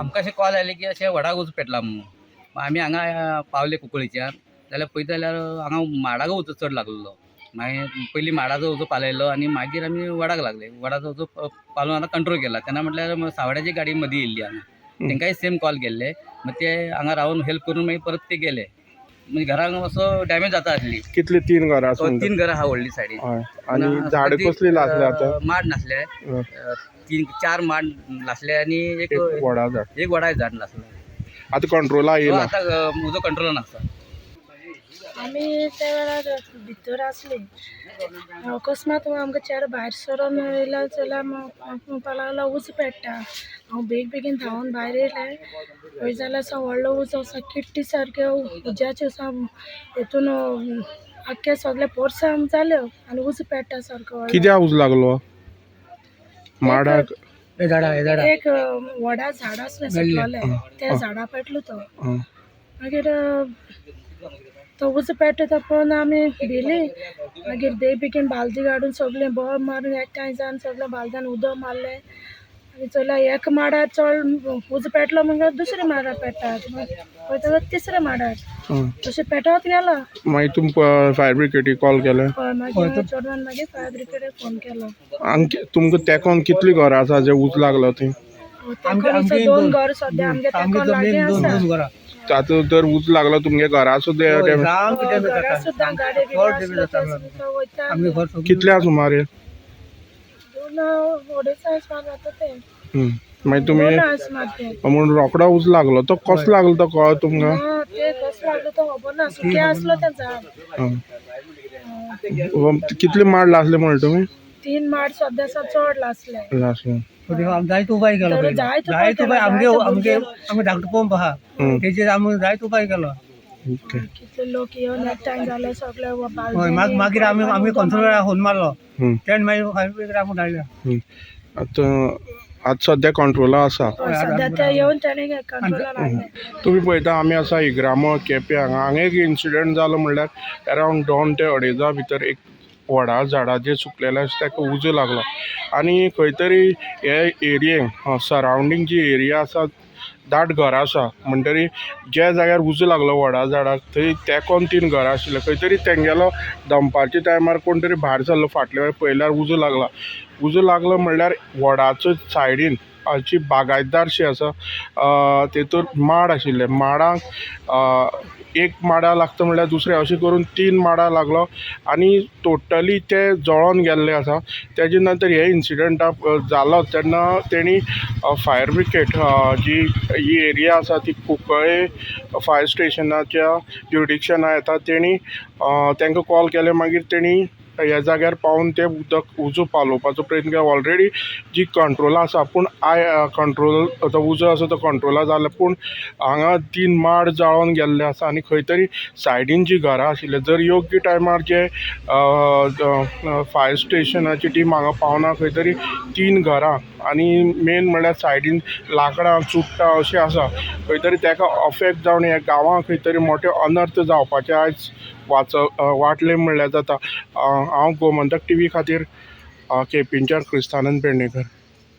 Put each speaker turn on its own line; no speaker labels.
आमकां अशें कॉल आयले की अशें वडाक उजो पेटला म्हणून आमी हांगा पावले कुंकळीच्यान जाल्यार पळयता जाल्यार हांगा माडाक उजो चड लागलेलो मागीर पयलीं माडाचो उजो पालयलो आनी मागीर आमी वडाक लागले वडाचो उजो पालून आतां कंट्रोल केला तेन्ना म्हटल्यार सावड्याची गाडी मदीं येयल्ली हांगा तांकांय सेम कॉल केल्ले मागीर ते हांगा रावन हेल्प करून मागीर परत ते गेले म्हणजे घरांक असो डॅमेज जाता आसली
कितली 3 घरां
3 घरां आहा व्हडली सायडीन
आणि झाड कसली लासले आता
माड नासले 3-4 माड लासले आनी एक वडा झाड लासले
आता कंट्रोला येयला
आता उजो कंट्रोलान आसा
आमी त्या वेळार भितर आसली अकस्मात आमकां चेडो भायर सरोन येयला जाल्यार म्हणपा लागलो उजो पेट्टा हांव बेगीन धांवन भायर येयलें पळय जाल्यार असो व्हडलो उजो आसा किट्टी सारक्यो उज्याच्यो आसा हेतून आख्खे सगळे पोरसां जाल्यो आनी उजो पेट्टा सारको
कित्याक उजो लागलो माडाक
एक व्हडा झाड आसलें सुकलोलें त्या झाडा पेटलो तो मागीर तो उजो पेटता पळोवन आमी भिली मागीर बेगीन बालदी काडून सगळें बोब मारून एकठांय जावन सगळें बालद्यान उदक मारलें आनी चोयल्यार एक माडार चड उजो पेटलो म्हणल्यार दुसऱ्या माडार पेट्टात पळयता तिसऱ्या माडार तशें पेटत गेलो
मागीर तुमकां फायर ब्रिगेडीक कॉल केलें
मागीर चेडवान मागीर फायर ब्रिगेडीक फोन केलो
तुमकां तेकोन कितलीं घरां आसा जे उजो लागलो थंय
आमचे 2 घर सद्या आमगे तेकोन लागीं आसा
तातूंत जर उजो लागलो तुमगे घरा सुद्दां कितल्या सुमार मागीर तुमी म्हणून रोकडो उजो लागलो तो कसो लागलो तो कळ्ळो तुमकां कितले माड लासले म्हण तुमी
3 माड सद्या चड लासले
जायतो उपाय केलो जायतो उपाय आमगे धाकटो पंप आहा तेजेर आमी जायतो उपाय केलो
कितले लोक येवन एकठांय जाले सगळे
मागीर आमी कंट्रोलराक फोन मारलो तेणे मागीर फायर ब्रिगेड आमकां धाडल्या
आतां सद्या कंट्रोला आसा
सद्या ते येवन ताणें कंट्रोलार हाडले
तुमी पळयता आमी आसा इग्रामो केपें हांगा एक इन्सिडंट जालो म्हणल्यार अरावंड 2 ते 2.5 भितर एक व्हडा झाडाचेर सुकलेले आसा ताका उजो लागलो आनी खंय तरी हे एरियेक सरावंडींग जी एरिया आसा दाट घरां आसा म्हणटरी ज्या जाग्यार उजो लागलो व्हडा झाडाक थंय तेकोन 3 घरां आशिल्ले खंय तरी तेंगेलो दंपारच्या टायमार कोण तरी भायर सरलो फाटल्या वेळार पळयल्यार उजो लागलो म्हणल्यार व्हडाचो सायडीन जी बागायतदारशी आसा तेतूर माड आशिल्ले माडाक एक माडा लागता म्हणल्यार दुसरें अशें करून 3 माडा लागलो आनी टोटली ते जळोन गेल्ले आसा तेजे नंतर हे इन्सिडंट जालो तेन्ना तेणी फायर ब्रिगेड जी ही एरिया आसा ती कुंकळे फायर स्टेशनाच्या ज्युरिडिक्शनांत येता तेणी तांकां कॉल केले मागीर तेणी ह्या जाग्यार पावून ते उदक उजो पालोवपाचो प्रयत्न केलो ऑलरेडी जी कंट्रोला आसा पूण कंट्रोल तो उजो आसा तो कंट्रोला जालो पूण हांगा 3 माड जाळोन गेल्ले आसा आनी खंय तरी सायडीन जी घरां आशिल्ले जर योग्य टायमार जे फायर स्टेशनाची टीम हांगा पावना खंय तरी 3 घरां आनी मेन म्हणल्यार सायडीन लाकडां चुट्टां अशें आसा खंय तरी ताका अफेक्ट जावन ह्या गांवांक खंय तरी मोठे अनर्थ जावपाचे आयज वाटले म्हणल्यार जाता हांव गोमंतक TV खातीर केपेंच्यान क्रिस्तानंद पेडणेकर